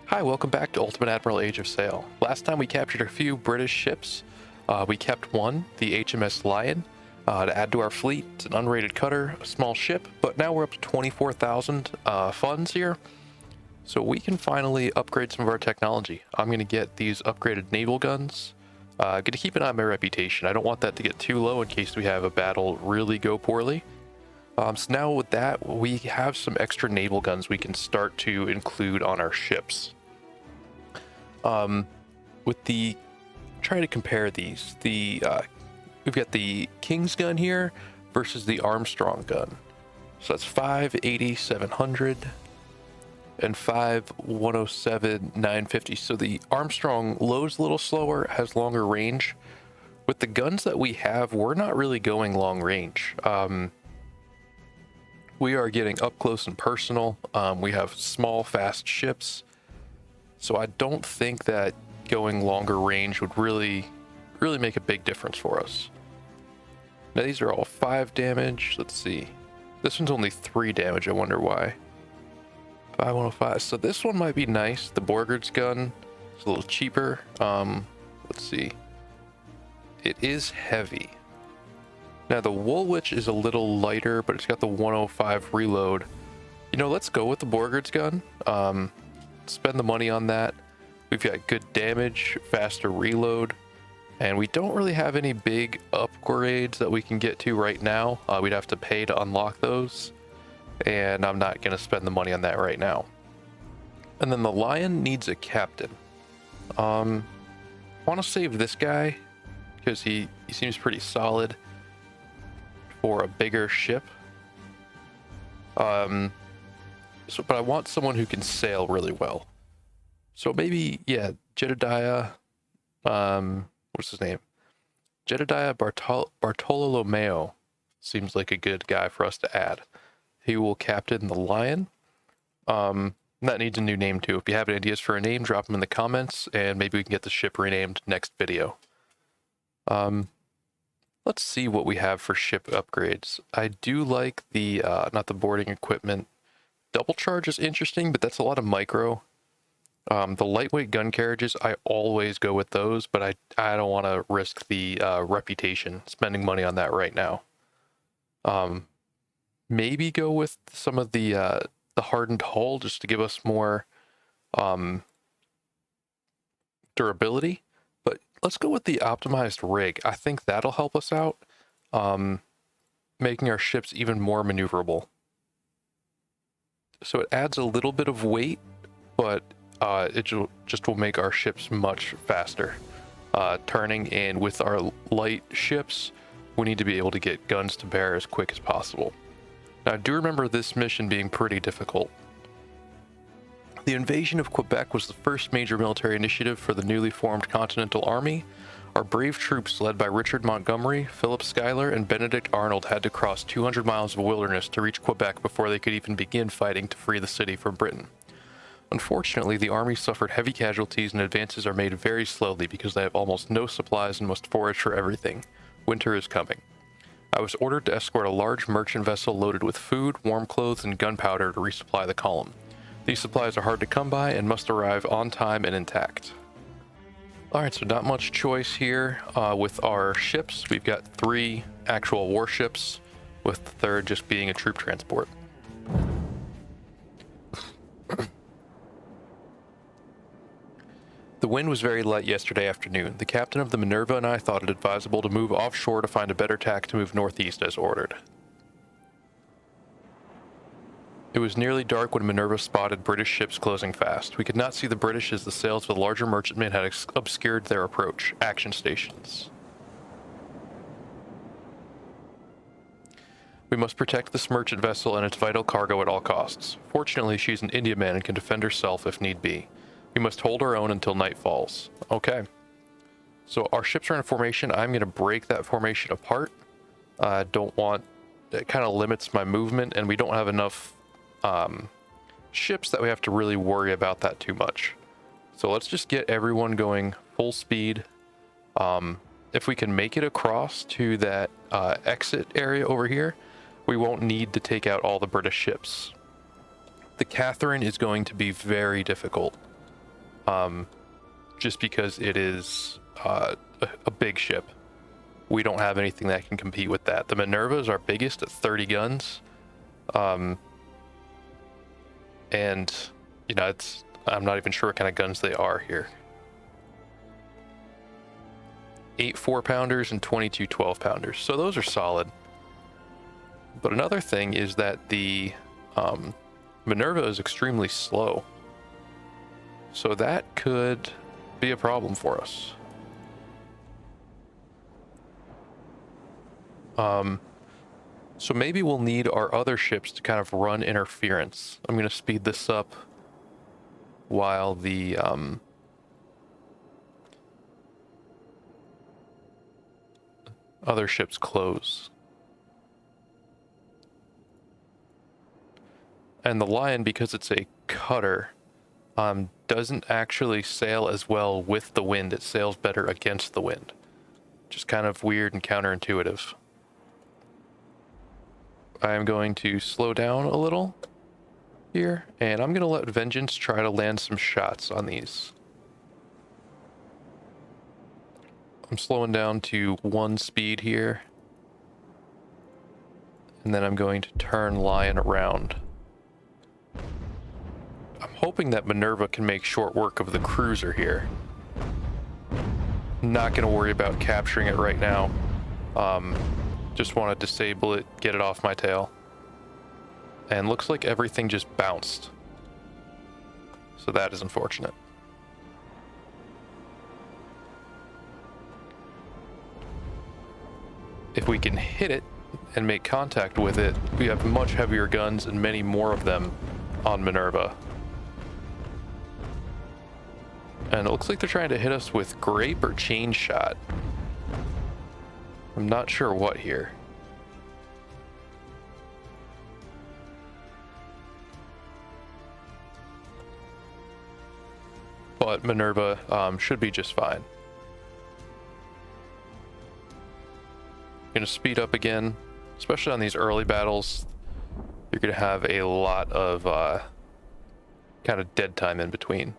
Hi, welcome back to Ultimate Admiral Age of Sail. Last time we captured a few British ships. We kept one, the HMS Lion, to add to our fleet. It's an unrated cutter, a small ship, but now we're up to 24,000 funds here. So we can finally upgrade some of our technology. I'm going to get these upgraded naval guns. Going to keep an eye on my reputation. I don't want that to get too low in case we have a battle really go poorly. So now with that, we have some extra naval guns we can start to include on our ships. With the, try to compare these, we've got the King's gun here versus the Armstrong gun. So that's 580, 700 and 107, 950. So the Armstrong loads a little slower, has longer range. With the guns that we have, we're not really going long range. We are getting up close and personal. We have small, fast ships. So I don't think that going longer range would really make a big difference for us. Now these are all 5 damage. Let's see. This one's only 3 damage. I wonder why. 5105. So this one might be nice. The Borgard's gun is a little cheaper. Let's see. It is heavy. Now the Woolwich is a little lighter, but it's got the 105 reload. You know, let's go with the Borgard's gun. Spend the money on that. We've got good damage, faster reload, and we don't really have any big upgrades that we can get to right now. We'd have to pay to unlock those, and I'm not going to spend the money on that right now. And then the Lion needs a captain. I want to save this guy because he seems pretty solid for a bigger ship. But I want someone who can sail really well. So maybe, yeah, Jedediah, what's his name? Jedediah Bartolomeo seems like a good guy for us to add. He will captain the Lion. That needs a new name too. If you have any ideas for a name, drop them in the comments, and maybe we can get the ship renamed next video. Let's see what we have for ship upgrades. I do like the, not the boarding equipment. Double charge is interesting, but that's a lot of micro. The lightweight gun carriages, I always go with those, but I don't want to risk the reputation, spending money on that right now. Maybe go with some of the hardened hull just to give us more durability. But let's go with the optimized rig. I think that'll help us out, making our ships even more maneuverable. So it adds a little bit of weight, but it just will make our ships much faster turning. And with our light ships, we need to be able to get guns to bear as quick as possible. Now, I do remember this mission being pretty difficult. The invasion of Quebec was the first major military initiative for the newly formed Continental Army. Our brave troops, led by Richard Montgomery, Philip Schuyler, and Benedict Arnold, had to cross 200 miles of wilderness to reach Quebec before they could even begin fighting to free the city from Britain. Unfortunately, the army suffered heavy casualties and advances are made very slowly because they have almost no supplies and must forage for everything. Winter is coming. I was ordered to escort a large merchant vessel loaded with food, warm clothes, and gunpowder to resupply the column. These supplies are hard to come by and must arrive on time and intact. Alright, so not much choice here with our ships. We've got 3 actual warships, with the 3rd just being a troop transport. The wind was very light yesterday afternoon. The captain of the Minerva and I thought it advisable to move offshore to find a better tack to move northeast as ordered. It was nearly dark when Minerva spotted British ships closing fast. We could not see the British as the sails of the larger merchantmen had obscured their approach. Action stations. We must protect this merchant vessel and its vital cargo at all costs. Fortunately, she's an Indiaman and can defend herself if need be. We must hold our own until night falls. Okay. So our ships are in formation. I'm going to break that formation apart. I don't want... It kind of limits my movement, and we don't have enough ships that we have to really worry about that too much. So let's just get everyone going full speed. If we can make it across to that exit area over here, we won't need to take out all the British ships. The Catherine is going to be very difficult. just because it is a big ship. We don't have anything that can compete with that. The Minerva is our biggest at 30 guns. And, you know, I'm not even sure what kind of guns they are here. 8 4-pounders and 22 12-pounders. So those are solid. But another thing is that the Minerva is extremely slow. So that could be a problem for us. So maybe we'll need our other ships to kind of run interference. I'm going to speed this up while the other ships close. And the Lion, because it's a cutter, doesn't actually sail as well with the wind. It sails better against the wind, which is kind of weird and counterintuitive. I am going to slow down a little here, and I'm going to let Vengeance try to land some shots on these. I'm slowing down to 1 speed here, and then I'm going to turn Lion around. I'm hoping that Minerva can make short work of the cruiser here. Not going to worry about capturing it right now. Just want to disable it, get it off my tail. And looks like everything just bounced. So that is unfortunate. If we can hit it and make contact with it, we have much heavier guns and many more of them on Minerva. And it looks like they're trying to hit us with grape or chain shot. I'm not sure what here. But Minerva should be just fine. Gonna speed up again, especially on these early battles. You're gonna have a lot of kind of dead time in between.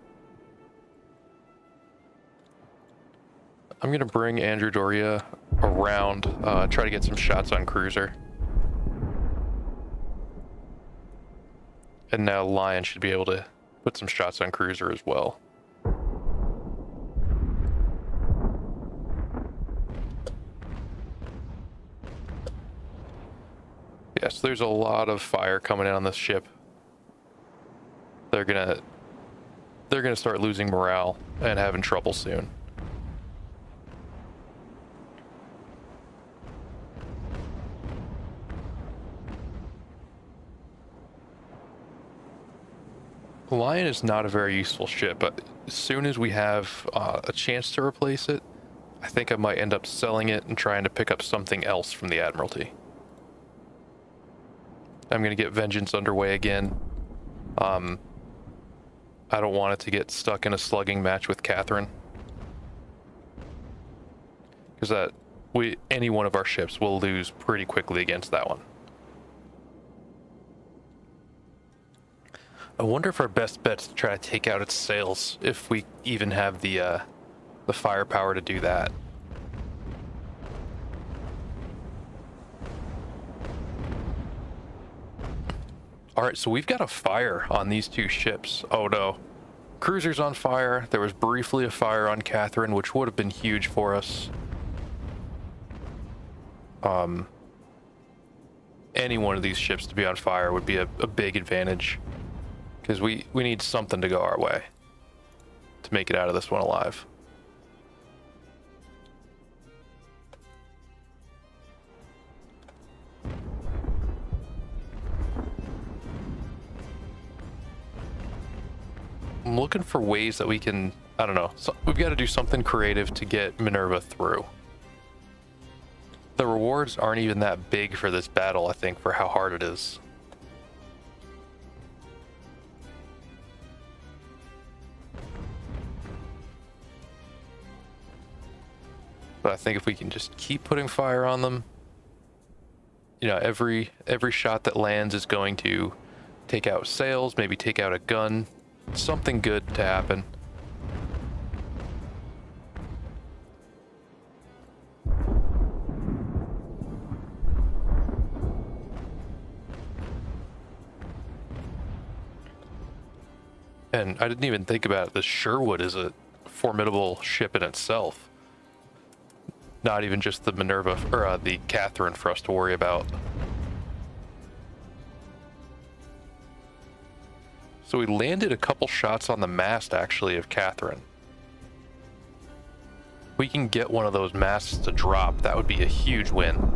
I'm gonna bring Andrew Doria around, try to get some shots on cruiser. And now Lion should be able to put some shots on cruiser as well. Yes, there's a lot of fire coming in on this ship. They're gonna start losing morale and having trouble soon. The Lion is not a very useful ship, but as soon as we have a chance to replace it, I think I might end up selling it and trying to pick up something else from the Admiralty. I'm going to get Vengeance underway again. I don't want it to get stuck in a slugging match with Catherine. Because any one of our ships will lose pretty quickly against that one. I wonder if our best bet's to try to take out its sails, if we even have the firepower to do that. Alright, so we've got a fire on these two ships. Oh no. Cruiser's on fire. There was briefly a fire on Catherine, which would have been huge for us. Any one of these ships to be on fire would be a big advantage. Because we need something to go our way to make it out of this one alive. I'm looking for ways that we can, I don't know, we've got to do something creative to get Minerva through. The rewards aren't even that big for this battle, I think, for how hard it is. But I think if we can just keep putting fire on them, you know, every shot that lands is going to take out sails, maybe take out a gun, something good to happen. And I didn't even think about it. The Sherwood is a formidable ship in itself. Not even just the Minerva, or the Catherine for us to worry about. So we landed a couple shots on the mast, actually, of Catherine. We can get one of those masts to drop. That would be a huge win.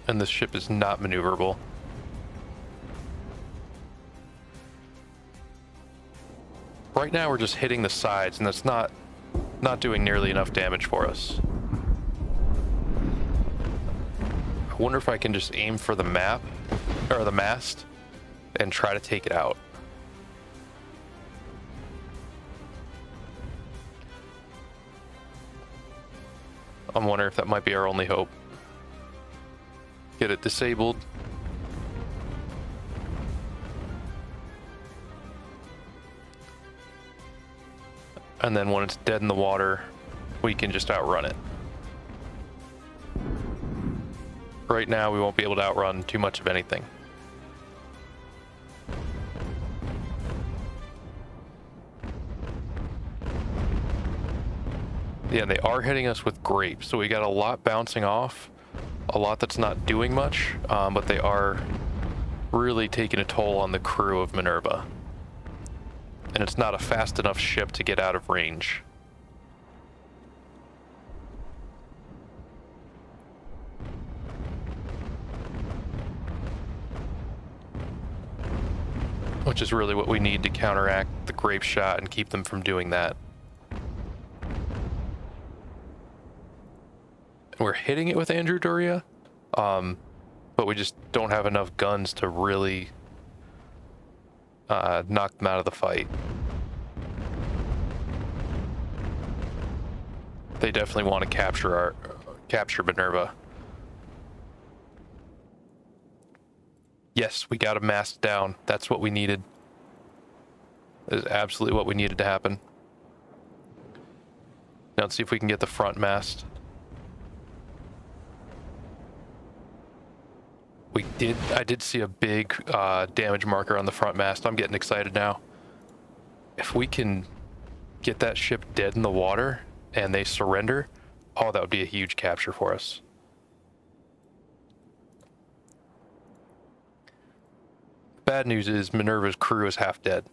And this ship is not maneuverable. Right now we're just hitting the sides, and that's not doing nearly enough damage for us. I wonder if I can just aim for the map, or the mast, and try to take it out. I'm wondering if that might be our only hope. Get it disabled. And then when it's dead in the water, we can just outrun it. Right now, we won't be able to outrun too much of anything. Yeah, they are hitting us with grapes, so we got a lot bouncing off, a lot that's not doing much, but they are really taking a toll on the crew of Minerva. And it's not a fast enough ship to get out of range. Which is really what we need to counteract the grape shot and keep them from doing that. And we're hitting it with Andrew Doria, but we just don't have enough guns to really knock them out of the fight. They definitely want to capture Minerva. Yes, we got a mast down. That's what we needed. That is absolutely what we needed to happen. Now let's see if we can get the front mast. I did see a big damage marker on the front mast. I'm getting excited now. If we can get that ship dead in the water and they surrender, oh, that would be a huge capture for us. Bad news is Minerva's crew is half dead.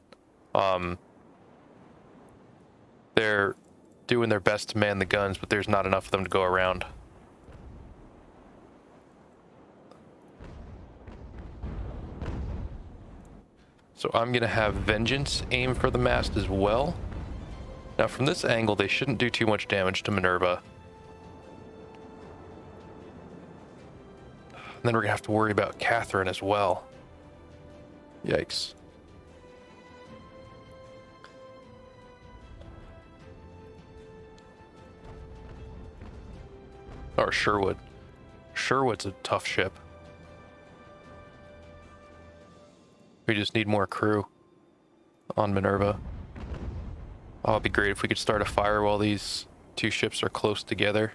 They're doing their best to man the guns, but there's not enough of them to go around. So I'm going to have Vengeance aim for the mast as well. Now from this angle, they shouldn't do too much damage to Minerva. And then we're going to have to worry about Catherine as well. Yikes. Or Sherwood. Sherwood's a tough ship. We just need more crew on Minerva. Oh, it'd be great if we could start a fire while these two ships are close together.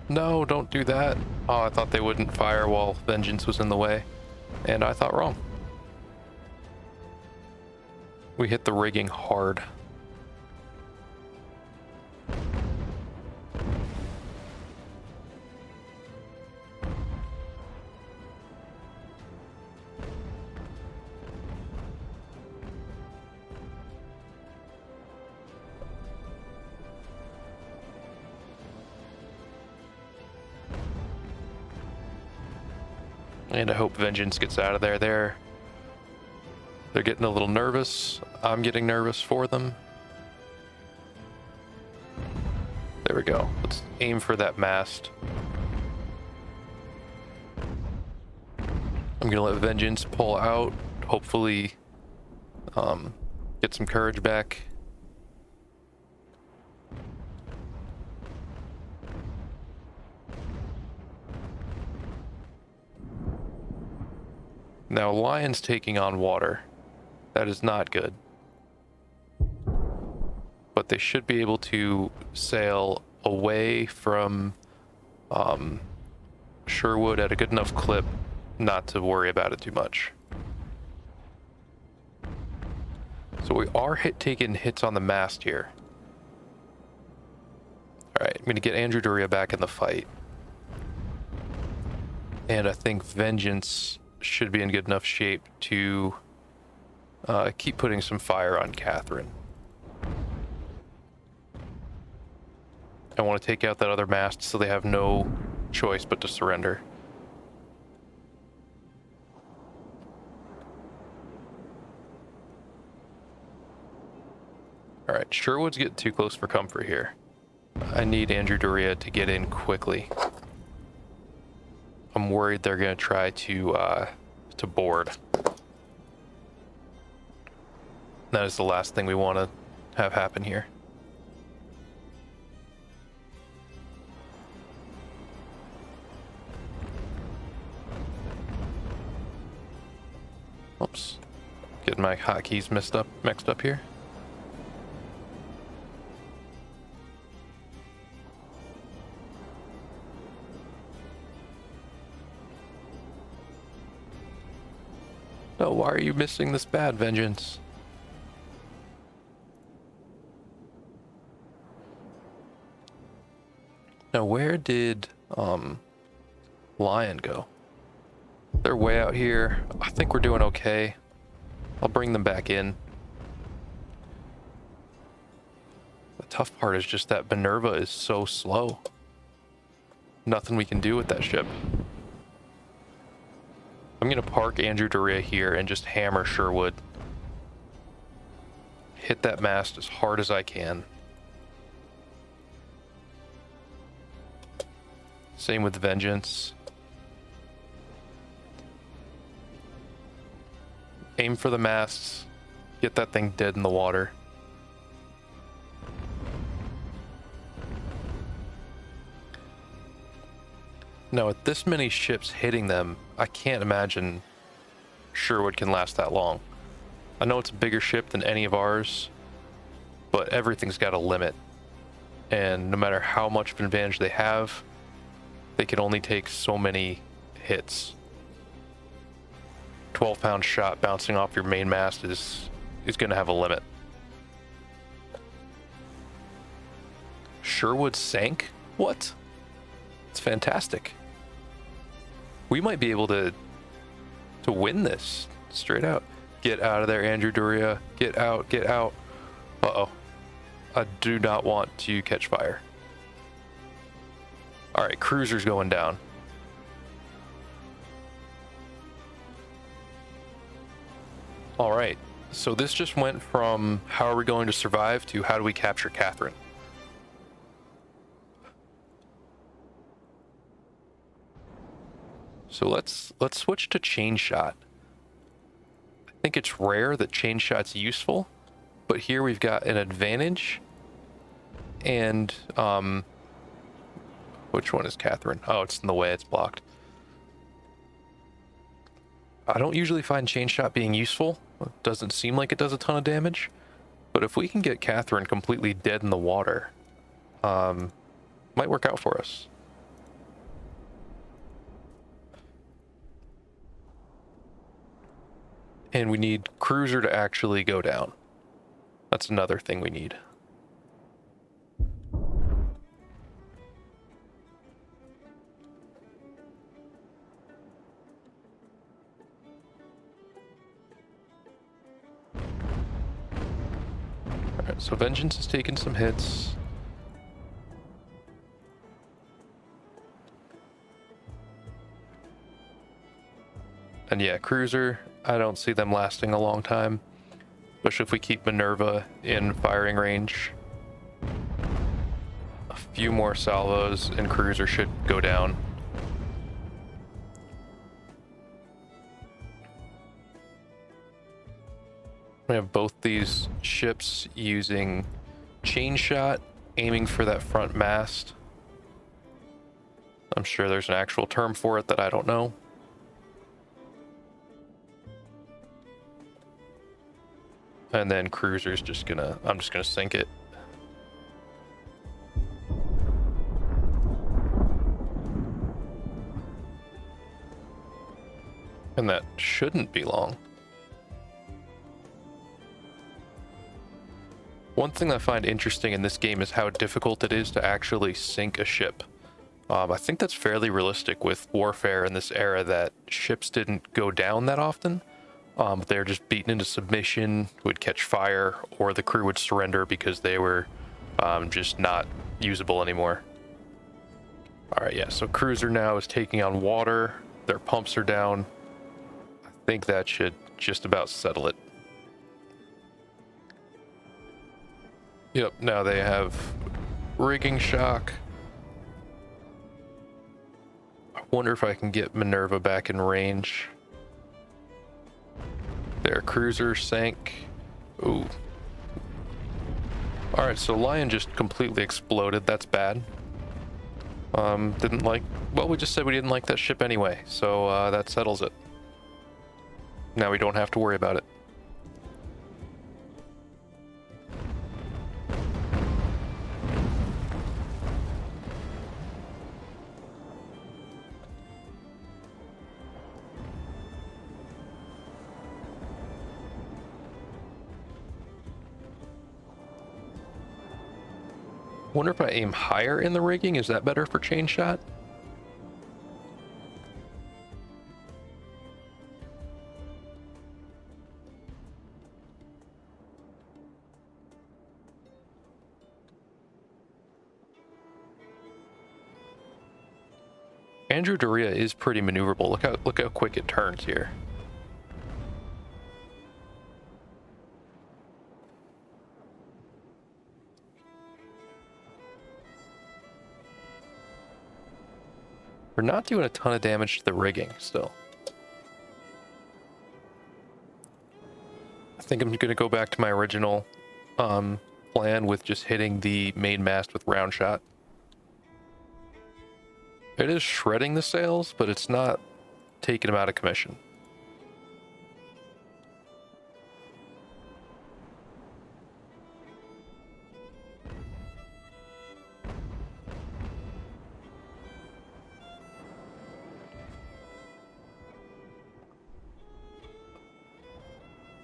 No, don't do that. Oh, I thought they wouldn't fire while Vengeance was in the way. And I thought wrong. We hit the rigging hard. And I hope Vengeance gets out of there. They're getting a little nervous. I'm getting nervous for them. There we go. Let's aim for that mast. I'm gonna let Vengeance pull out. Hopefully, get some courage back. Now, Lion's taking on water. That is not good. But they should be able to sail away from Sherwood at a good enough clip not to worry about it too much. So we are taking hits on the mast here. Alright, I'm going to get Andrew Doria back in the fight. And I think Vengeance should be in good enough shape to keep putting some fire on Catherine. I want to take out that other mast so they have no choice but to surrender. Alright, Sherwood's getting too close for comfort here. I need Andrew Doria to get in quickly. I'm worried they're going to try to board. That is the last thing we want to have happen here. Oops. Getting my hotkeys mixed up here. No, why are you missing this bad, Vengeance? Now, where did Lion go? They're way out here. I think we're doing okay. I'll bring them back in. The tough part is just that Minerva is so slow. Nothing we can do with that ship. I'm gonna park Andrew Doria here and just hammer Sherwood. Hit that mast as hard as I can. Same with Vengeance. Aim for the masts. Get that thing dead in the water. Now, with this many ships hitting them, I can't imagine Sherwood can last that long. I know it's a bigger ship than any of ours, but everything's got a limit. And no matter how much of an advantage they have, they can only take so many hits. 12-pound shot bouncing off your main mast is going to have a limit. Sherwood sank? What? It's fantastic. We might be able to win this straight out. Get out of there, Andrew Doria. Get out, get out. Uh-oh. I do not want to catch fire. All right, cruiser's going down. All right, so this just went from how are we going to survive to how do we capture Catherine? So let's switch to chain shot. I think it's rare that chain shot's useful, but here we've got an advantage. And which one is Catherine? Oh, it's in the way, it's blocked. I don't usually find chain shot being useful. It doesn't seem like it does a ton of damage. But if we can get Catherine completely dead in the water, might work out for us. And we need cruiser to actually go down. That's another thing we need. Alright, so Vengeance has taken some hits. And yeah, cruiser, I don't see them lasting a long time, especially if we keep Minerva in firing range. A few more salvos and cruiser should go down. We have both these ships using chain shot, aiming for that front mast. I'm sure there's an actual term for it that I don't know. And then cruiser's just gonna, I'm just gonna sink it. And that shouldn't be long. One thing I find interesting in this game is how difficult it is to actually sink a ship. I think that's fairly realistic with warfare in this era, that ships didn't go down that often. They're just beaten into submission, would catch fire, or the crew would surrender because they were just not usable anymore. Alright, yeah, so cruiser now is taking on water. Their pumps are down. I think that should just about settle it. Yep, now they have rigging shock. I wonder if I can get Minerva back in range. Their cruiser sank. Ooh. Alright, so Lion just completely exploded. That's bad. Didn't like... Well, we just said we didn't like that ship anyway, so that settles it. Now we don't have to worry about it. Wonder if I aim higher in the rigging, is that better for chain shot? Andrew Doria is pretty maneuverable. Look how quick it turns here. We're not doing a ton of damage to the rigging still. I think I'm gonna go back to my original plan with just hitting the main mast with round shot. It is shredding the sails, but it's not taking them out of commission.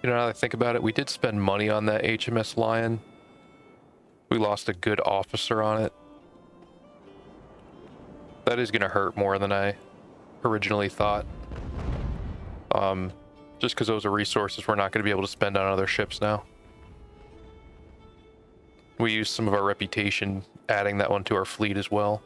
You know, now that I think about it, we did spend money on that HMS Lion. We lost a good officer on it. That is going to hurt more than I originally thought. Just because those are resources we're not going to be able to spend on other ships now. We used some of our reputation adding that one to our fleet as well.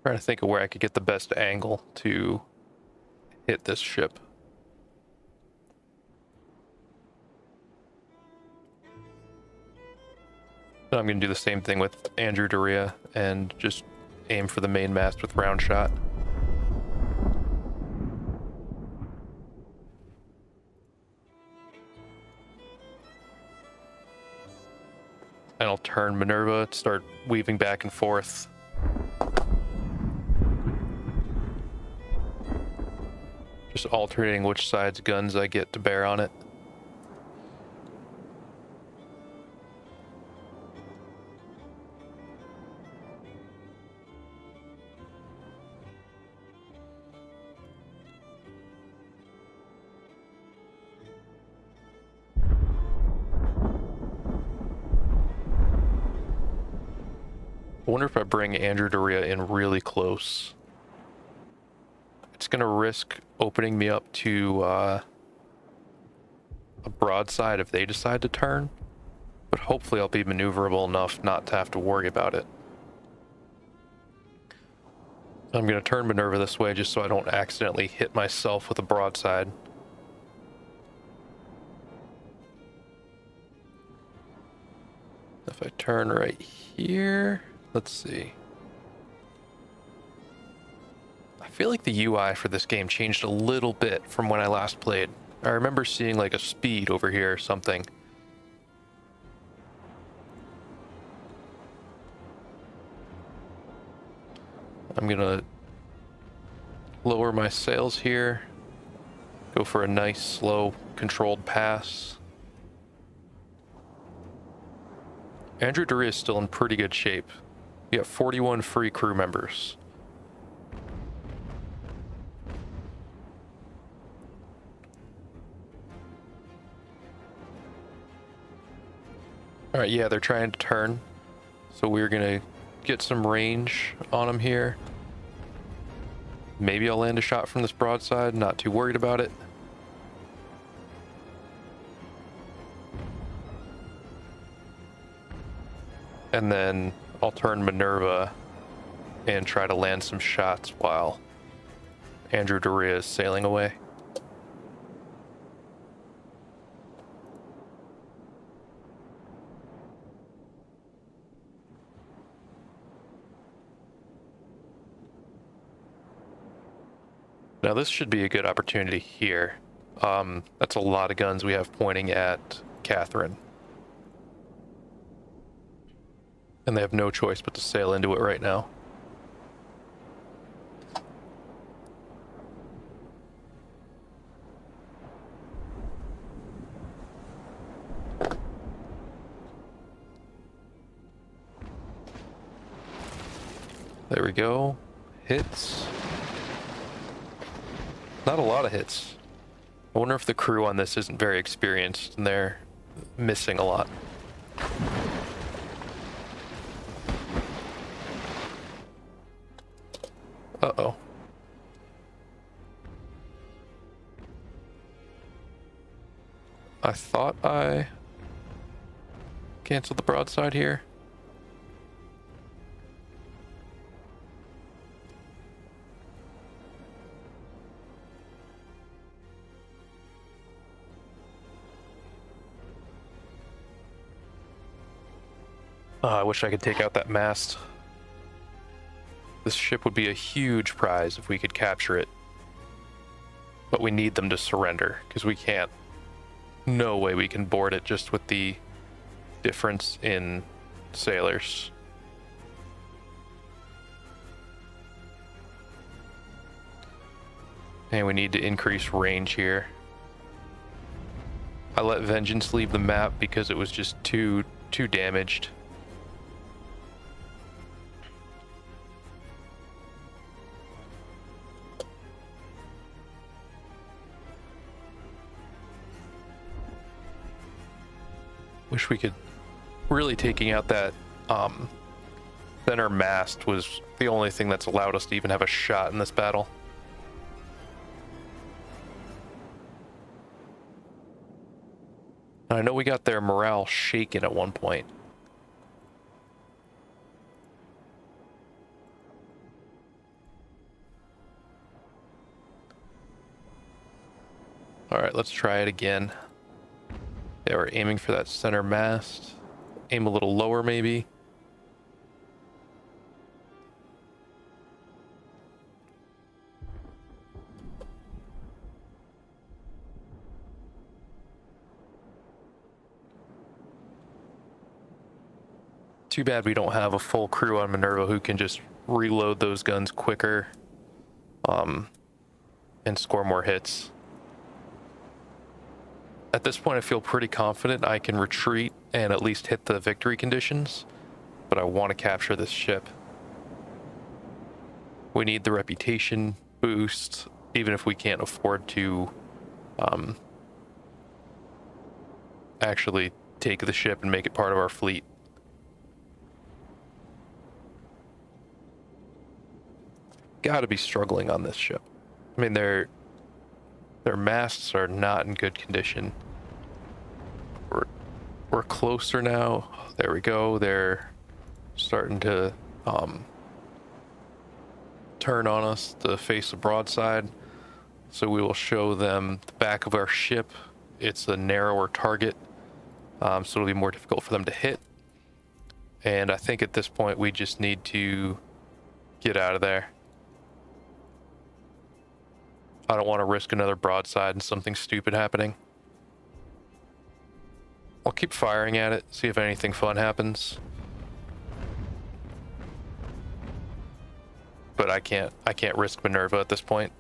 Trying to think of where I could get the best angle to hit this ship. I'm going to do the same thing with Andrew Doria and just aim for the main mast with round shot. And I'll turn Minerva, start weaving back and forth. Just alternating which side's guns I get to bear on it. I wonder if I bring Andrew Doria in really close. It's going to risk opening me up to a broadside if they decide to turn, but hopefully I'll be maneuverable enough not to have to worry about it. I'm going to turn Minerva this way just so I don't accidentally hit myself with a broadside. If I turn right here, let's see. I feel like the UI for this game changed a little bit from when I last played. I remember seeing like a speed over here or something. I'm gonna lower my sails here. Go for a nice, slow, controlled pass. Andrew Doria is still in pretty good shape. We got 41 free crew members. All right, yeah, they're trying to turn. So we're gonna get some range on them here. Maybe I'll land a shot from this broadside, not too worried about it. And then I'll turn Minerva and try to land some shots while Andrew Doria is sailing away. Now this should be a good opportunity here. That's a lot of guns we have pointing at Catherine. And they have no choice but to sail into it right now. There we go. Hits. Not a lot of hits. I wonder if the crew on this isn't very experienced and they're missing a lot. Uh-oh. I thought I canceled the broadside here. I wish I could take out that mast. This ship would be a huge prize if we could capture it. But we need them to surrender, because we can't. No way we can board it just with the difference in sailors. And we need to increase range here. I let Vengeance leave the map because it was just too damaged. Wish we could. Really taking out that center mast was the only thing that's allowed us to even have a shot in this battle. I know we got their morale shaken at one point. All right, let's try it again. Yeah, we're aiming for that center mast. Aim a little lower, maybe. Too bad we don't have a full crew on Minerva who can just reload those guns quicker, and score more hits. At this point, I feel pretty confident I can retreat and at least hit the victory conditions, but I want to capture this ship. We need the reputation boost, even if we can't afford to actually take the ship and make it part of our fleet. Gotta be struggling on this ship. I mean, their masts are not in good condition. We're closer now. There we go. They're starting to turn on us to face the broadside. So we will show them the back of our ship. It's a narrower target, so it'll be more difficult for them to hit. And I think at this point we just need to get out of there. I don't want to risk another broadside and something stupid happening. I'll keep firing at it, see if anything fun happens. But I can't risk Minerva at this point.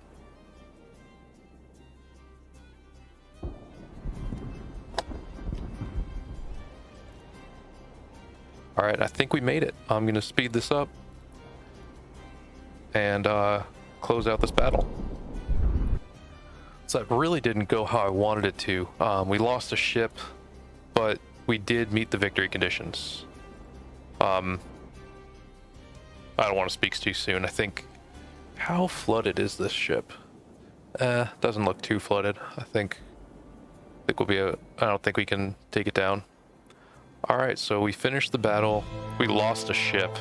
All right, I think we made it. I'm gonna speed this up and close out this battle. So that really didn't go how I wanted it to. We lost a ship, but we did meet the victory conditions. I don't want to speak too soon. I think, how flooded is this ship? Doesn't look too flooded. I think we'll be I don't think we can take it down. All right, so we finished the battle. We lost a ship.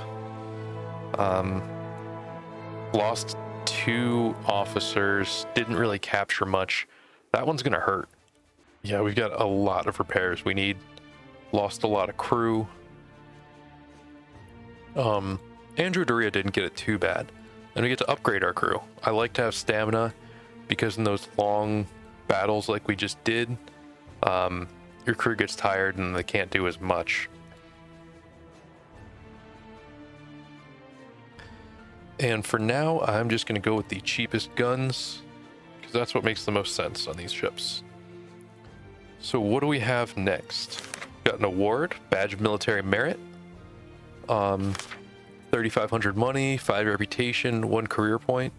Lost 2 officers. Didn't really capture much. That one's gonna hurt. Yeah, we've got a lot of repairs we need. Lost a lot of crew. Andrew Doria didn't get it too bad. And we get to upgrade our crew. I like to have stamina because in those long battles like we just did, your crew gets tired and they can't do as much. And for now, I'm just going to go with the cheapest guns because that's what makes the most sense on these ships. So what do we have next? Got an award, Badge of Military Merit. 3,500 money, 5 reputation, 1 career point.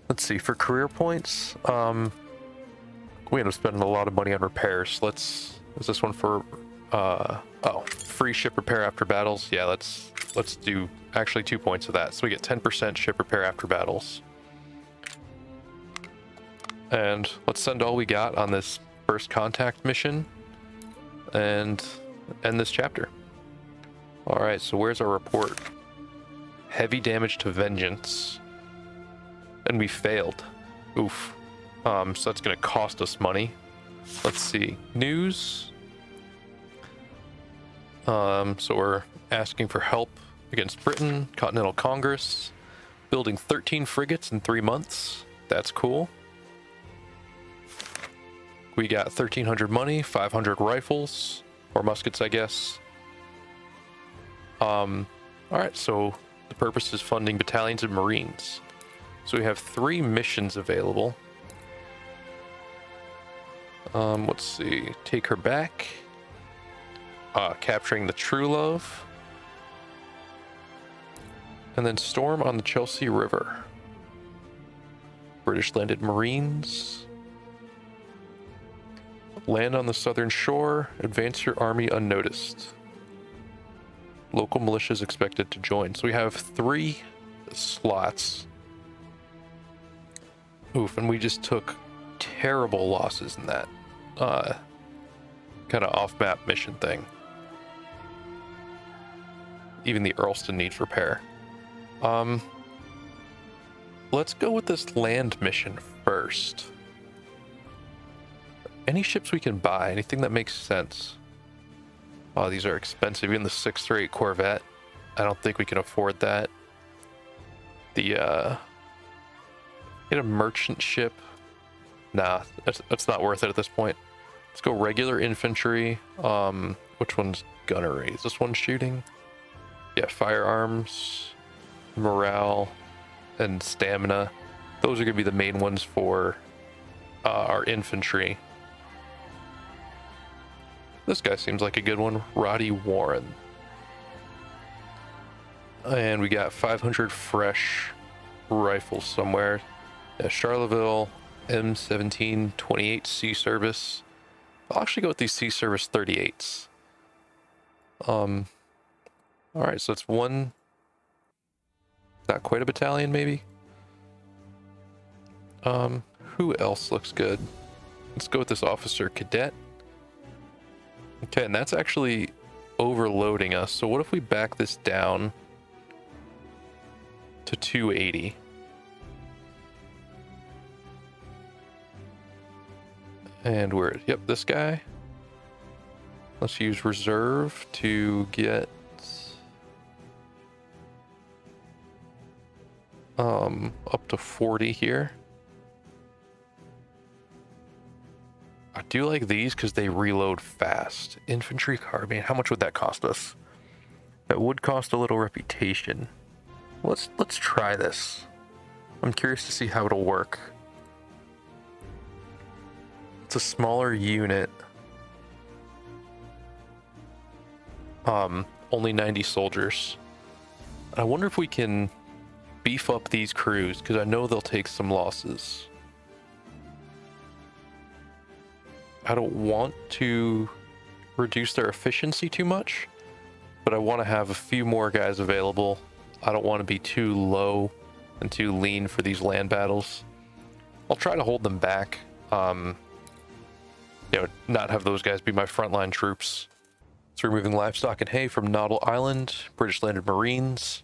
Let's see, for career points, we end up spending a lot of money on repairs. Is this one for, free ship repair after battles? Yeah, let's do actually 2 points of that. So we get 10% ship repair after battles. And let's send all we got on this first contact mission and end this chapter. All right, so where's our report? Heavy damage to Vengeance. And we failed. Oof. So that's gonna cost us money. Let's see. News. So we're asking for help against Britain, Continental Congress, building 13 frigates in 3 months. That's cool. We got 1,300 money, 500 rifles, or muskets, I guess. All right, so the purpose is funding battalions of Marines. So we have 3 missions available. Let's see, take her back. Capturing the True Love. And then storm on the Chelsea River. British landed Marines. Land on the southern shore. Advance your army unnoticed. Local militias expected to join. So we have 3 slots. Oof, and we just took terrible losses in that kind of off-map mission thing. Even the Earlston needs repair. Let's go with this land mission first. Any ships we can buy, anything that makes sense. Oh, these are expensive. Even the 638 Corvette, I don't think we can afford that. Get a merchant ship. Nah, that's not worth it at this point. Let's go regular infantry. Which one's gunnery? Is this one shooting? Yeah, firearms, morale, and stamina. Those are gonna be the main ones for our infantry. This guy seems like a good one, Roddy Warren. And we got 500 fresh rifles somewhere. Yeah, Charleville, M1728 Sea Service. I'll actually go with these Sea Service 38s. All right, so it's one, not quite a battalion maybe. Who else looks good? Let's go with this officer cadet. Okay, and that's actually overloading us. So what if we back this down to 280? And we're, yep, this guy. Let's use reserve to get up to 40 here. do like these because they reload fast. Infantry carbine, how much would that cost us? That would cost a little reputation. Let's try this. I'm curious to see how it'll work. It's a smaller unit. Only 90 soldiers. I wonder if we can beef up these crews, because I know they'll take some losses. I don't want to reduce their efficiency too much, but I want to have a few more guys available. I don't want to be too low and too lean for these land battles. I'll try to hold them back. Not have those guys be my frontline troops. So removing livestock and hay from Naval Island, British landed Marines.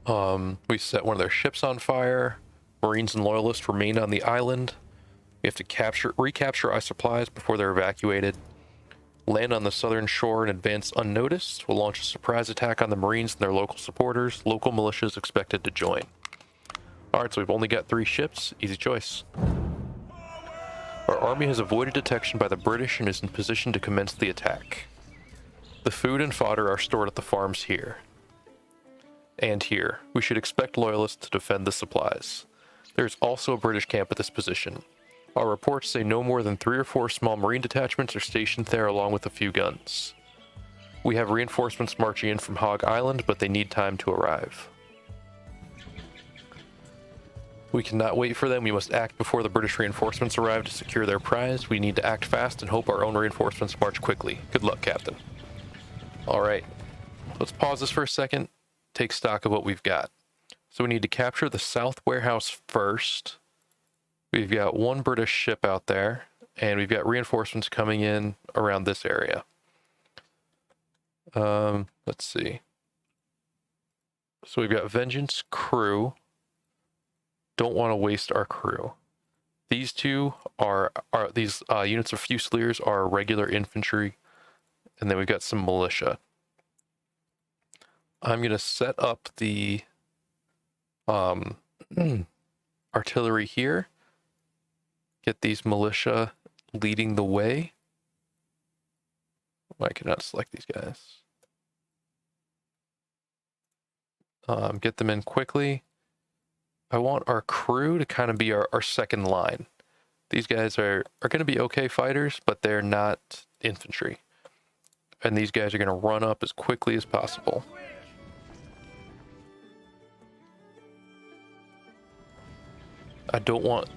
We set one of their ships on fire. Marines and Loyalists remain on the island. We have to recapture our supplies before they're evacuated. Land on the southern shore and advance unnoticed. We'll launch a surprise attack on the Marines and their local supporters. Local militias expected to join. Alright, so we've only got 3 ships. Easy choice. Our army has avoided detection by the British and is in position to commence the attack. The food and fodder are stored at the farms here. And here. We should expect Loyalists to defend the supplies. There is also a British camp at this position. Our reports say no more than 3 or 4 small Marine detachments are stationed there along with a few guns. We have reinforcements marching in from Hog Island, but they need time to arrive. We cannot wait for them. We must act before the British reinforcements arrive to secure their prize. We need to act fast and hope our own reinforcements march quickly. Good luck, Captain. Alright, let's pause this for a second, take stock of what we've got. So we need to capture the South Warehouse first. We've got 1 British ship out there, and we've got reinforcements coming in around this area. Let's see. So we've got Vengeance crew. Don't want to waste our crew. These two are these units of Fusiliers are regular infantry, and then we've got some militia. I'm gonna set up the artillery here. Get these militia leading the way. I cannot select these guys. Get them in quickly. I want our crew to kind of be our second line. These guys are going to be okay fighters, but they're not infantry. And these guys are going to run up as quickly as possible. I don't want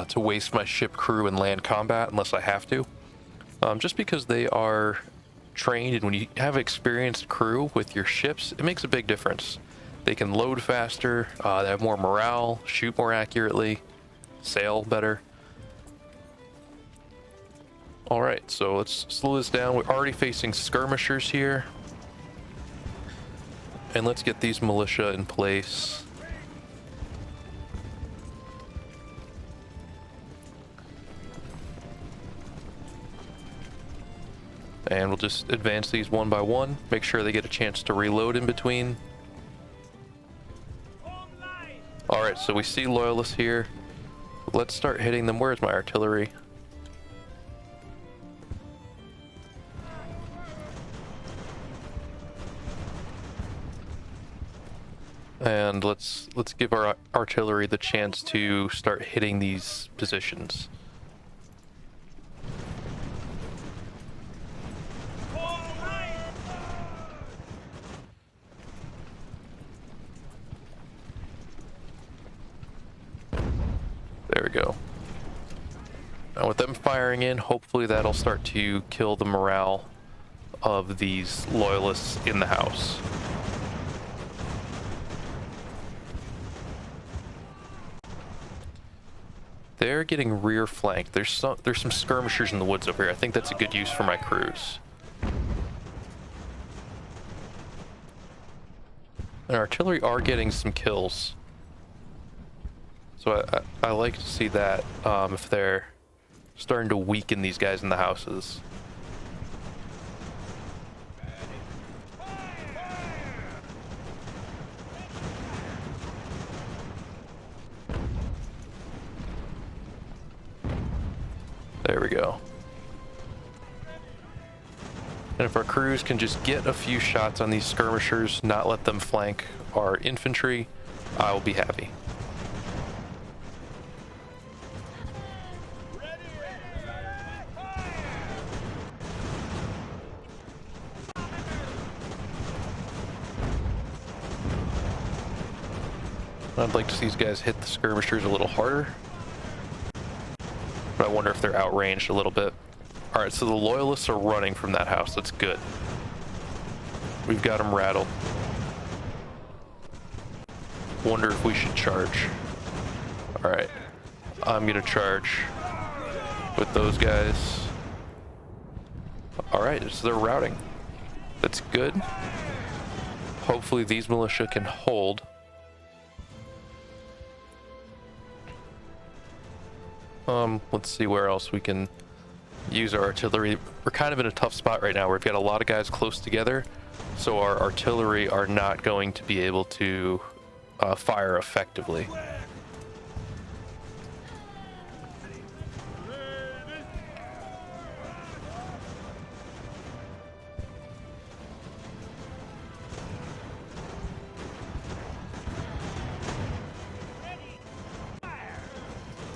to waste my ship crew in land combat unless I have to. Just because they are trained, and when you have experienced crew with your ships, it makes a big difference. They can load faster, they have more morale, shoot more accurately, sail better. Alright, so let's slow this down. We're already facing skirmishers here. And let's get these militia in place. And we'll just advance these one by one, make sure they get a chance to reload in between. Alright, so we see Loyalists here. Let's start hitting them. Where's my artillery? And let's give our artillery the chance to start hitting these positions. There we go. Now with them firing in, hopefully that'll start to kill the morale of these Loyalists in the house. They're getting rear flanked. There's some skirmishers in the woods over here. I think that's a good use for my crews. And artillery are getting some kills. So I like to see that if they're starting to weaken these guys in the houses. There we go. And if our crews can just get a few shots on these skirmishers, not let them flank our infantry, I will be happy. I'd like to see these guys hit the skirmishers a little harder. But I wonder if they're outranged a little bit. Alright, so the loyalists are running from that house. That's good. We've got them rattled. Wonder if we should charge. Alright. I'm gonna charge with those guys. Alright, so they're routing. That's good. Hopefully these militia can hold. Let's see where else we can use our artillery. We're kind of in a tough spot right now. We've got a lot of guys close together, so our artillery are not going to be able to fire effectively.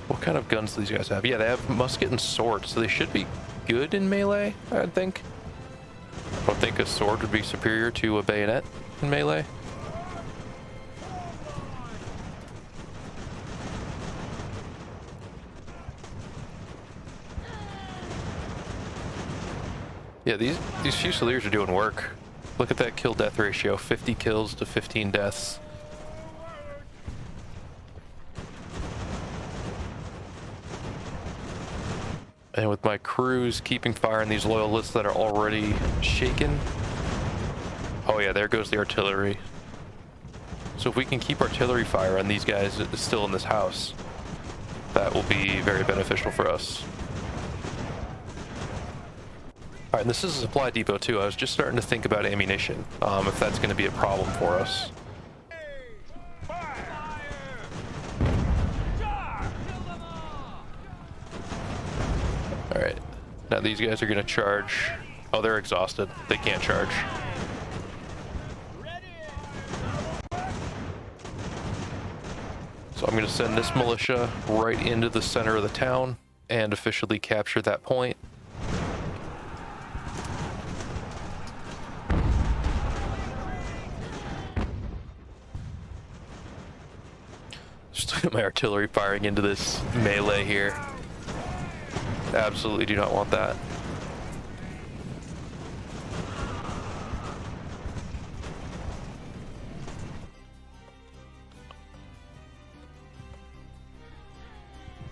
What kind of guns do these guys have? Yeah, they have musket and sword, so they should be good in melee, I think. I don't think a sword would be superior to a bayonet in melee. Yeah, these Fusiliers are doing work. Look at that kill-death ratio, 50 kills to 15 deaths. And with my crews keeping fire on these loyalists that are already shaken. Oh yeah, there goes the artillery. So if we can keep artillery fire on these guys still in this house, that will be very beneficial for us. Alright, and this is a supply depot too. I was just starting to think about ammunition, if that's going to be a problem for us. Alright, now these guys are going to charge. Oh, they're exhausted. They can't charge. So I'm going to send this militia right into the center of the town and officially capture that point. Just look at my artillery firing into this melee here. Absolutely do not want that.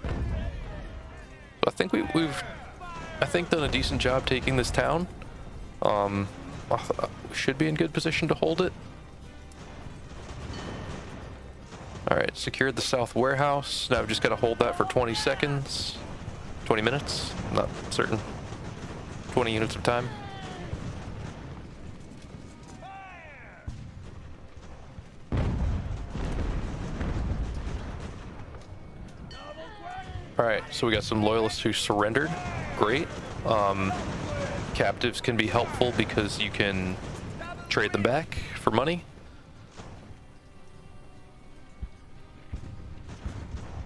So I think we've done a decent job taking this town. We should be in good position to hold it. Alright, secured the south warehouse. Now we've just got to hold that for 20 seconds. 20 minutes? I'm not certain. 20 units of time. Alright, so we got some loyalists who surrendered. Great. Captives can be helpful because you can trade them back for money.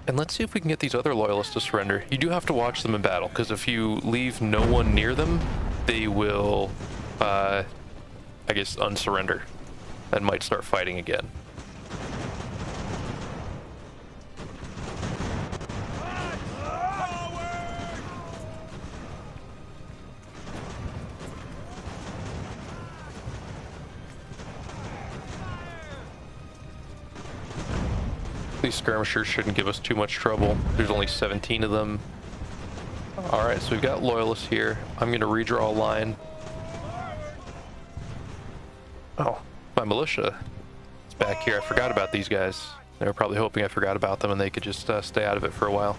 And let's see if we can get these other loyalists to surrender. You do have to watch them in battle, because if you leave no one near them, they will, I guess, unsurrender and might start fighting again. These skirmishers shouldn't give us too much trouble. There's only 17 of them. Alright, so we've got loyalists here. I'm going to redraw a line. Oh, my militia is back here. I forgot about these guys. They were probably hoping I forgot about them and they could just stay out of it for a while.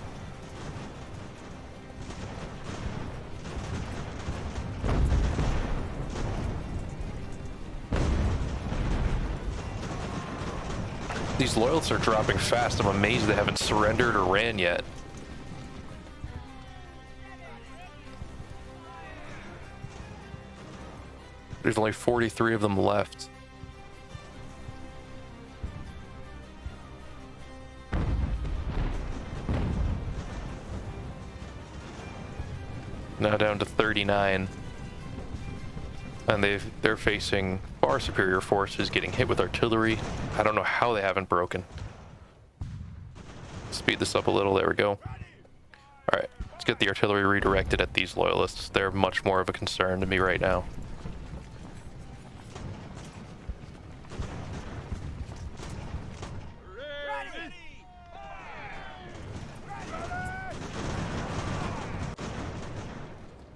These loyalists are dropping fast. I'm amazed they haven't surrendered or ran yet. There's only 43 of them left. Now down to 39. And they're facing far superior forces, getting hit with artillery. I don't know how they haven't broken. Speed this up a little. There we go. All right, let's get the artillery redirected at these loyalists. They're much more of a concern to me right now.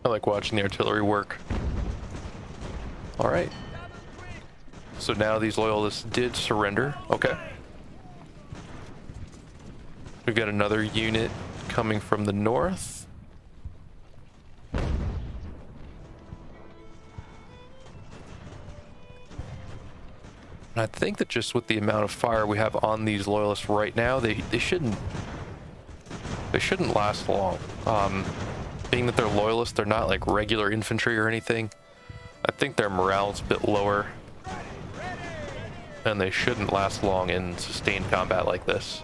I like watching the artillery work. All right. So now these loyalists did surrender. Okay. We've got another unit coming from the north. And I think that just with the amount of fire we have on these loyalists right now, they shouldn't last long. Being that they're loyalists, they're not like regular infantry or anything. I think their morale's a bit lower, and they shouldn't last long in sustained combat like this.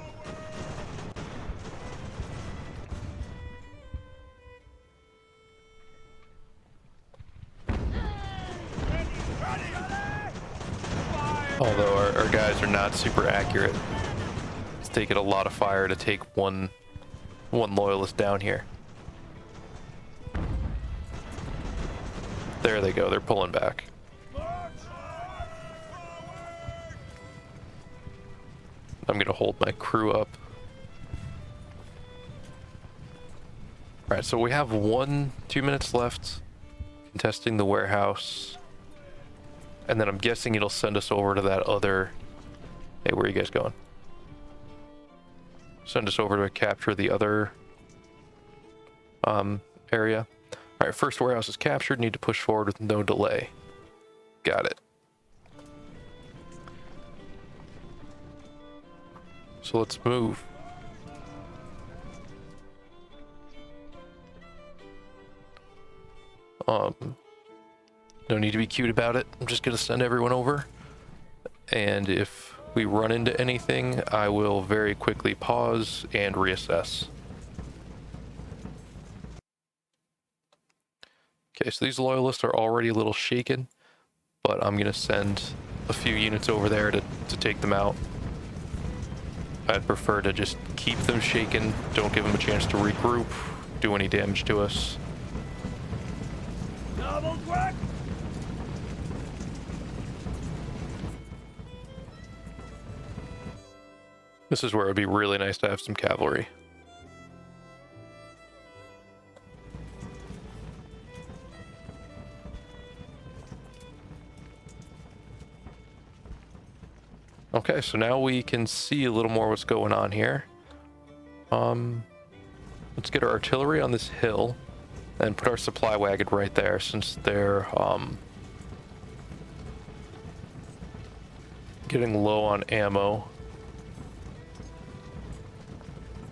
Although our guys are not super accurate. It's taken a lot of fire to take one loyalist down here. There they go, they're pulling back. I'm gonna hold my crew up. Alright, so we have 2 minutes left contesting the warehouse. And then I'm guessing it'll send us over to that other... Hey, where are you guys going? Send us over to capture the other area. Alright, first warehouse is captured. Need to push forward with no delay. Got it. So let's move. No need to be cute about it. I'm just gonna send everyone over. And if we run into anything, I will very quickly pause and reassess. Okay, so these loyalists are already a little shaken, but I'm gonna send a few units over there to take them out. I'd prefer to just keep them shaken, don't give them a chance to regroup, do any damage to us. Double quick! This is where it would be really nice to have some cavalry. Okay, so now we can see a little more what's going on here. Let's get our artillery on this hill and put our supply wagon right there, since they're getting low on ammo.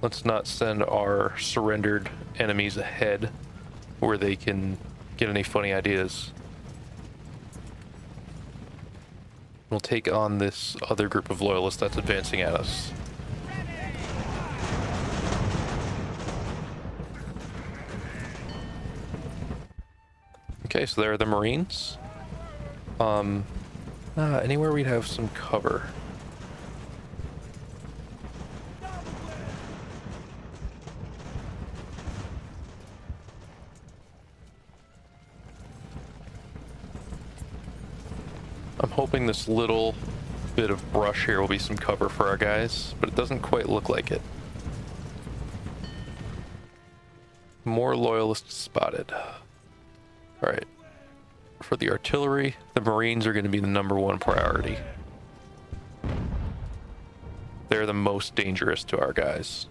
Let's not send our surrendered enemies ahead where they can get any funny ideas. We'll take on this other group of loyalists that's advancing at us. Okay, so there are the Marines. Anywhere we'd have some cover. I'm hoping this little bit of brush here will be some cover for our guys, but it doesn't quite look like it. More loyalists spotted. Alright. For the artillery, the Marines are going to be the #1 priority. They're the most dangerous to our guys.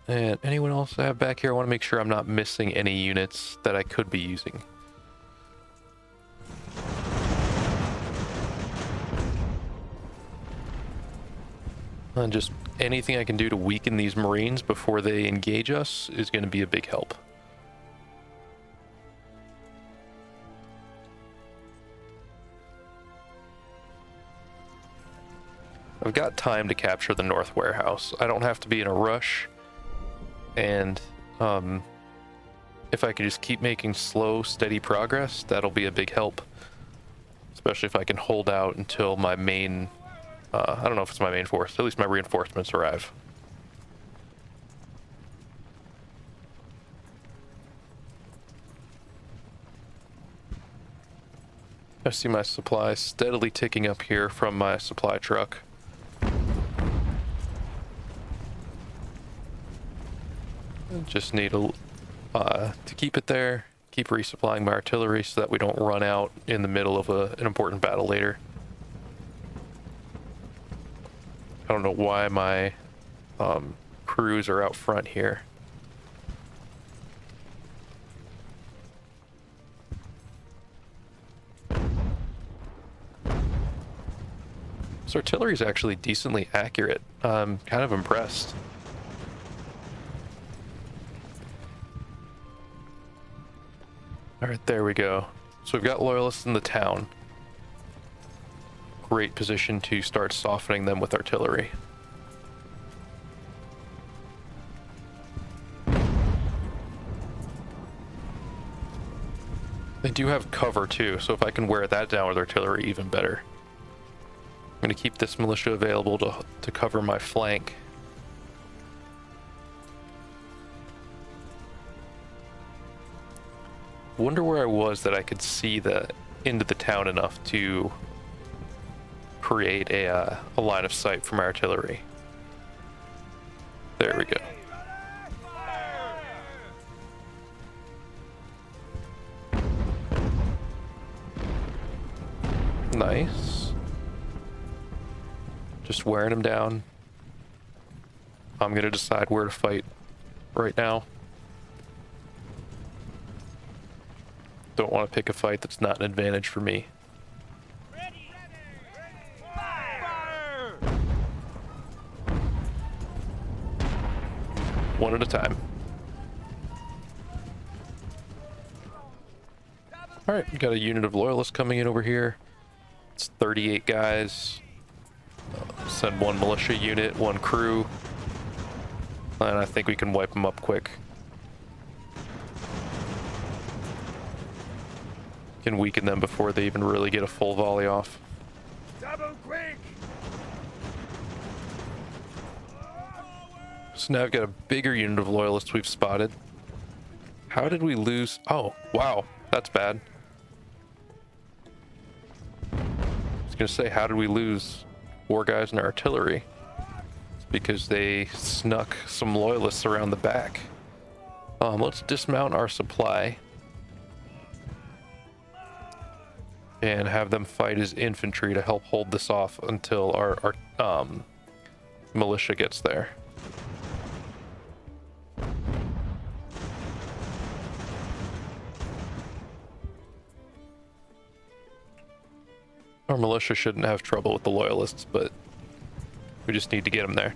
And anyone else I have back here? I want to make sure I'm not missing any units that I could be using. And just anything I can do to weaken these Marines before they engage us is going to be a big help. I've got time to capture the North Warehouse. I don't have to be in a rush. And if I can just keep making slow, steady progress, that'll be a big help. Especially if I can hold out until my main, I don't know if it's my main force, at least my reinforcements arrive. I see my supplies steadily ticking up here from my supply truck. Just need to keep it there, keep resupplying my artillery so that we don't run out in the middle of an important battle later. I don't know why my crews are out front here. This artillery is actually decently accurate. I'm kind of impressed. All right, there we go. So we've got loyalists in the town. Great position to start softening them with artillery. They do have cover too, so if I can wear that down with artillery, even better. I'm going to keep this militia available to cover my flank. Wonder where I was that I could see into the town enough to create a line of sight from artillery. There we go. Nice. Just wearing them down. I'm gonna decide where to fight right now. Don't want to pick a fight that's not an advantage for me. One at a time. Alright, we got a unit of loyalists coming in over here. It's 38 guys. Send one militia unit, one crew. And I think we can wipe them up quick. Can weaken them before they even really get a full volley off. Double quick! So now I've got a bigger unit of loyalists we've spotted. How did we lose? Oh, wow, that's bad. I was gonna say, how did we lose 4 guys in our artillery? It's because they snuck some loyalists around the back. Let's dismount our supply and have them fight as infantry to help hold this off until our militia gets there. Our militia shouldn't have trouble with the loyalists, but we just need to get them there.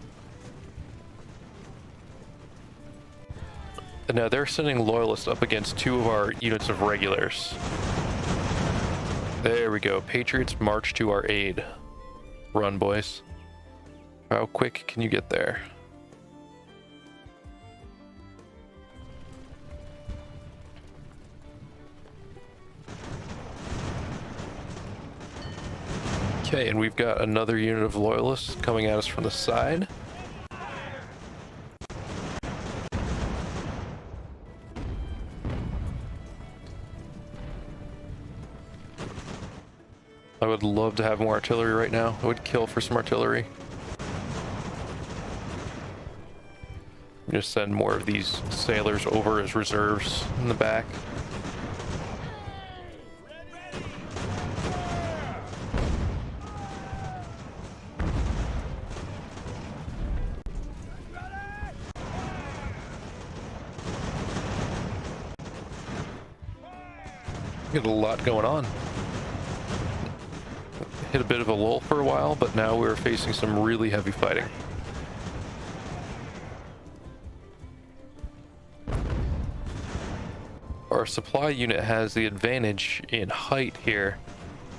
And now they're sending loyalists up against 2 of our units of regulars. There we go. Patriots march to our aid. Run, boys. How quick can you get there? Okay, and we've got another unit of loyalists coming at us from the side. I would love to have more artillery right now. I would kill for some artillery. Just send more of these sailors over as reserves in the back. Got a lot going on. hit a bit of a lull for a while, but now we're facing some really heavy fighting. Our supply unit has the advantage in height here,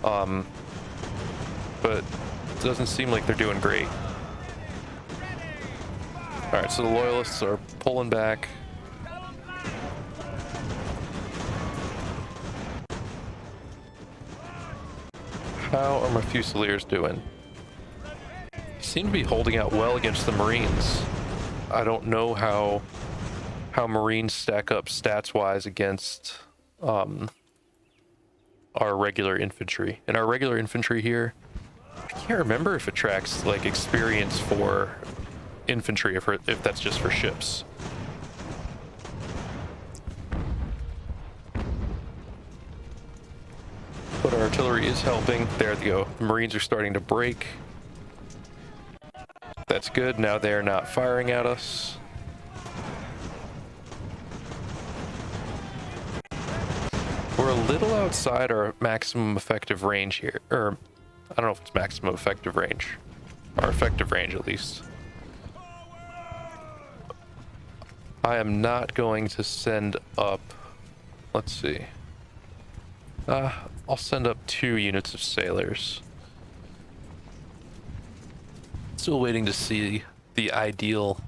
but it doesn't seem like they're doing great. Alright, so the loyalists are pulling back. How are my Fusiliers doing? Seem to be holding out well against the Marines. I don't know how Marines stack up stats-wise against our regular infantry. And our regular infantry here, I can't remember if it tracks like experience for infantry, if that's just for ships. But our artillery is helping. There they go. The Marines are starting to break. That's good. Now they're not firing at us. We're a little outside our maximum effective range here. Or, I don't know if it's maximum effective range. Our effective range, at least. I am not going to send up... Let's see. I'll send up 2 units of sailors. Still waiting to see the ideal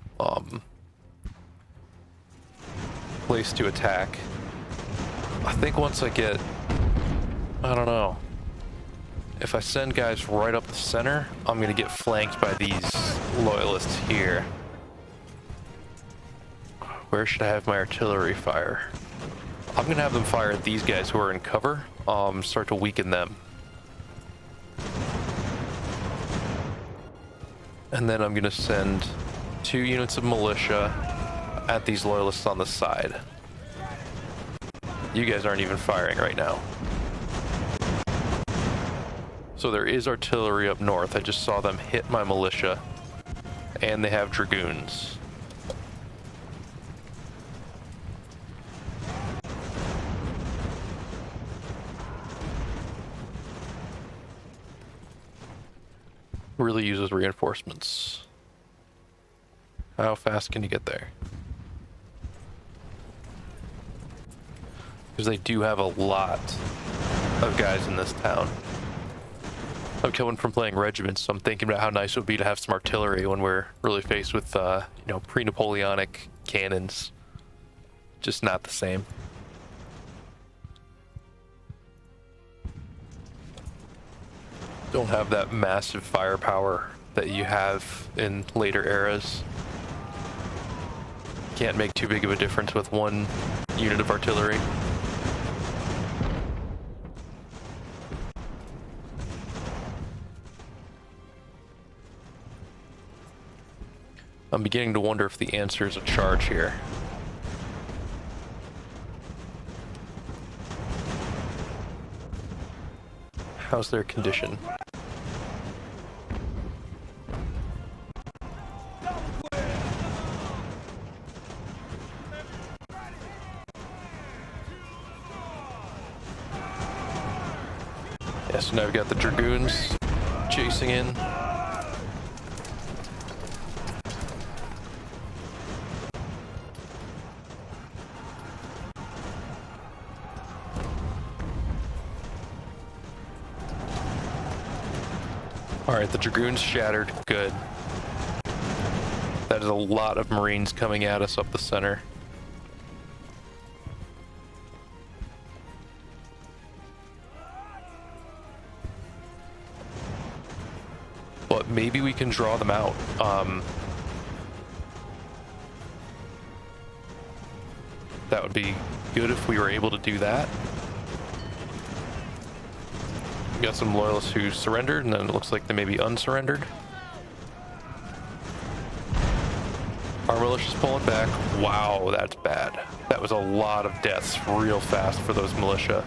place to attack. I think once I get, I don't know, if I send guys right up the center, I'm gonna get flanked by these loyalists here. Where should I have my artillery fire? I'm gonna have them fire at these guys who are in cover, start to weaken them. And then I'm gonna send 2 units of militia at these loyalists on the side. You guys aren't even firing right now. So there is artillery up north. I just saw them hit my militia. And they have dragoons. Really uses reinforcements. How fast can you get there? Because they do have a lot of guys in this town. I'm coming from playing regiments, so I'm thinking about how nice it would be to have some artillery when we're really faced with, you know, pre-Napoleonic cannons. Just not the same. Don't have that massive firepower that you have in later eras. Can't make too big of a difference with 1 unit of artillery. I'm beginning to wonder if the answer is a charge here. How's their condition? Yeah, so now we've got the dragoons chasing in. Alright, the dragoons shattered. Good. That is a lot of Marines coming at us up the center. But maybe we can draw them out. That would be good if we were able to do that. We got some loyalists who surrendered, and then it looks like they may be unsurrendered. Our militia's pulling back. Wow, that's bad. That was a lot of deaths real fast for those militia.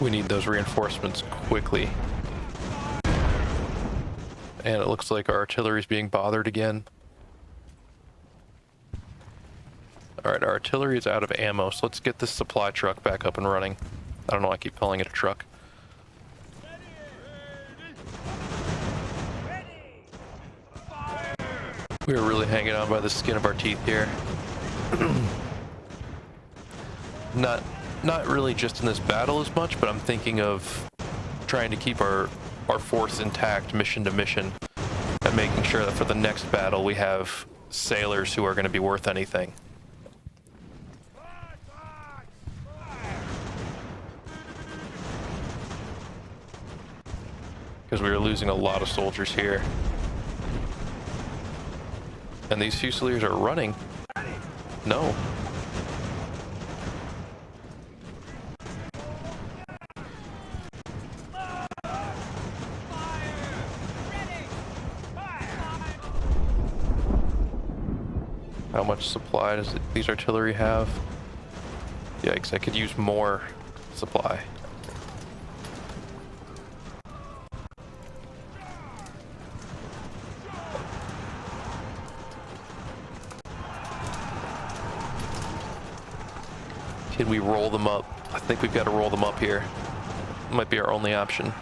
We need those reinforcements quickly. And it looks like our artillery is being bothered again. Alright, our artillery is out of ammo, so let's get this supply truck back up and running. I don't know why I keep calling it a truck. We are really hanging on by the skin of our teeth here. Not really just in this battle as much, but I'm thinking of trying to keep our force intact mission to mission and making sure that for the next battle we have sailors who are going to be worth anything. Because we are losing a lot of soldiers here. And these Fusiliers are running. No. How much supply does these artillery have? Yikes, I could use more supply. Can we roll them up? I think we've got to roll them up here. Might be our only option.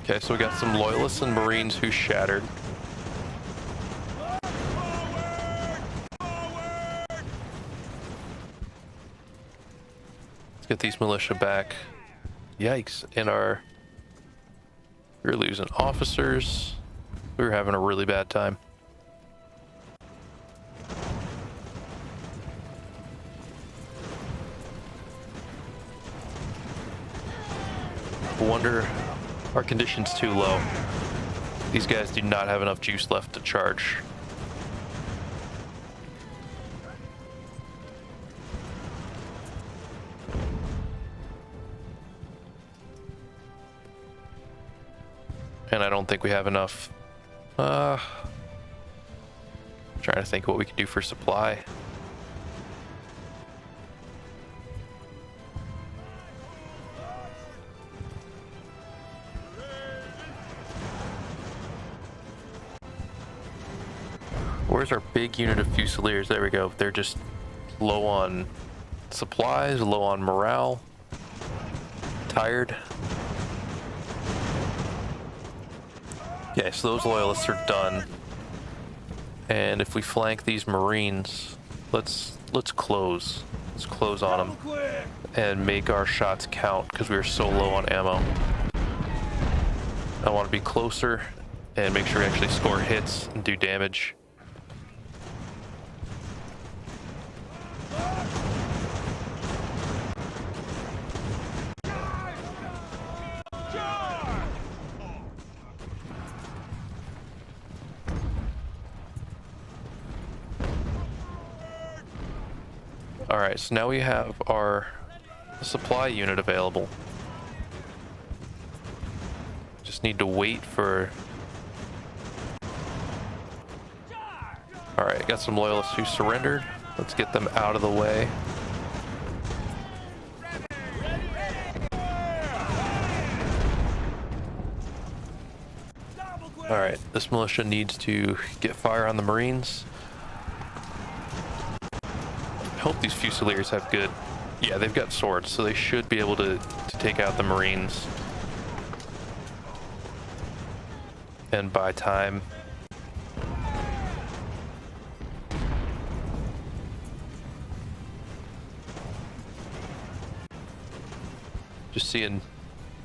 Okay, so we got some loyalists and Marines who shattered. Let's get these militia back. Yikes, and we're losing officers. We were having a really bad time. I wonder, our condition's too low. These guys do not have enough juice left to charge. And I don't think we have enough. Trying to think what we could do for supply. Where's our big unit of Fusiliers? There we go. They're just low on supplies, low on morale, tired. Yeah, so those loyalists are done. And if we flank these Marines, let's close. Let's close on them and make our shots count because we are so low on ammo. I want to be closer and make sure we actually score hits and do damage. Alright, so now we have our supply unit available. Just need to wait for... Alright, got some loyalists who surrendered. Let's get them out of the way. Alright, this militia needs to get fire on the Marines. I hope these Fusiliers have good... Yeah, they've got swords, so they should be able to take out the Marines. And buy time. Just seeing,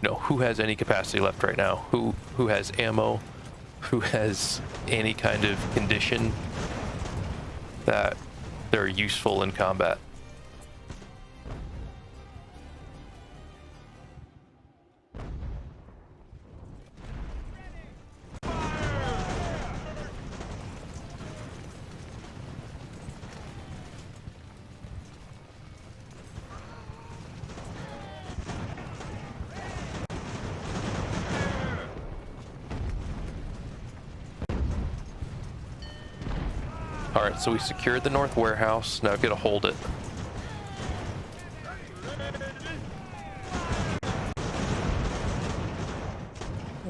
who has any capacity left right now? Who has ammo? Who has any kind of condition that they're useful in combat? Alright, so we secured the North Warehouse. Now I've got to hold it.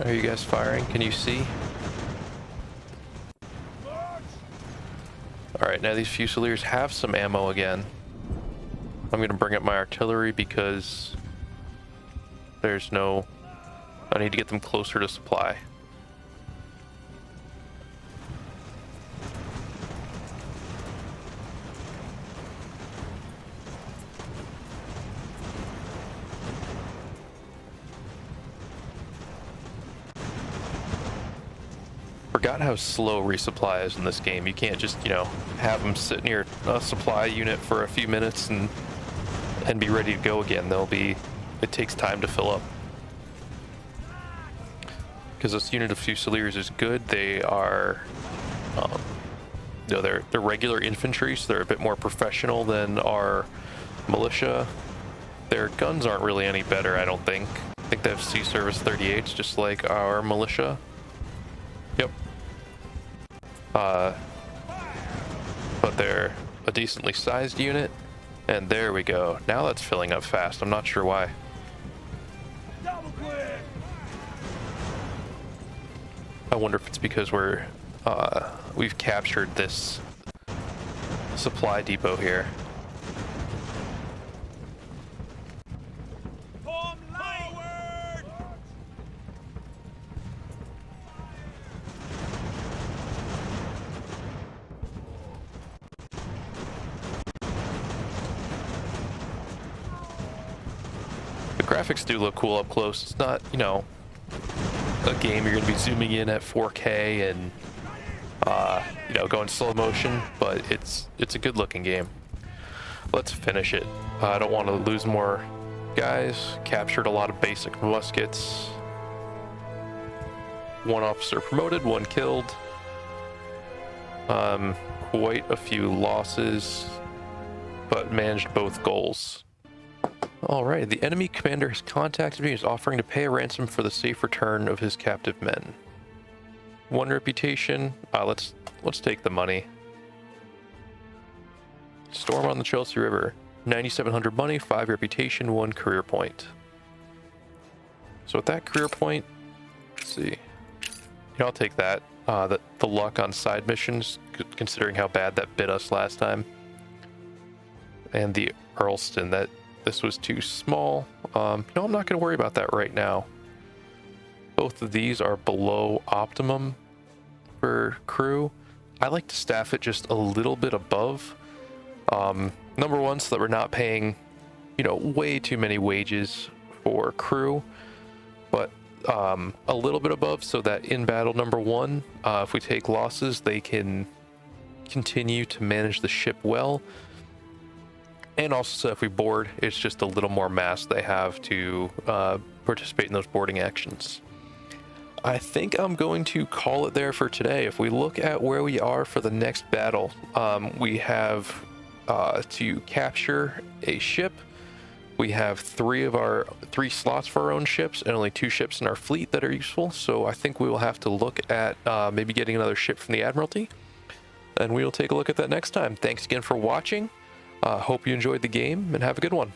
Are you guys firing? Can you see? Alright, now these Fusiliers have some ammo again. I'm going to bring up my artillery because there's no... I need to get them closer to supply. Forgot how slow resupply is in this game. You can't just, you know, have them sit near a supply unit for a few minutes and be ready to go again. It takes time to fill up. Because this unit of Fusiliers is good. They are, you know, they're regular infantry, so they're a bit more professional than our militia. Their guns aren't really any better, I don't think. I think they have Sea Service 38s, just like our militia. Yep. But they're a decently sized unit, and there we go. Now that's filling up fast. I'm not sure why. I wonder if it's because we've captured this supply depot here. Graphics do look cool up close. It's not, you know, a game you're going to be zooming in at 4K and, you know, going slow motion, but it's a good looking game. Let's finish it. I don't want to lose more guys. Captured a lot of basic muskets. One officer promoted, one killed. Quite a few losses, but managed both goals. Alright, the enemy commander has contacted me and is offering to pay a ransom for the safe return of his captive men. 1 reputation. Let's take the money. Storm on the Chelsea River. 9,700 money, 5 reputation, 1 career point. So with that career point, let's see. Yeah, I'll take that. The luck on side missions, considering how bad that bit us last time. And the Earlston, this was too small. No, I'm not going to worry about that right now. Both of these are below optimum for crew. I like to staff it just a little bit above. Number one, so that we're not paying, you know, way too many wages for crew, but a little bit above so that in battle number 1, if we take losses, they can continue to manage the ship well. And also, so if we board, it's just a little more mass they have to participate in those boarding actions. I think I'm going to call it there for today. If we look at where we are for the next battle, we have to capture a ship. We have 3 slots for our own ships and only 2 ships in our fleet that are useful. So I think we will have to look at maybe getting another ship from the Admiralty. And we will take a look at that next time. Thanks again for watching. Hope you enjoyed the game and have a good one.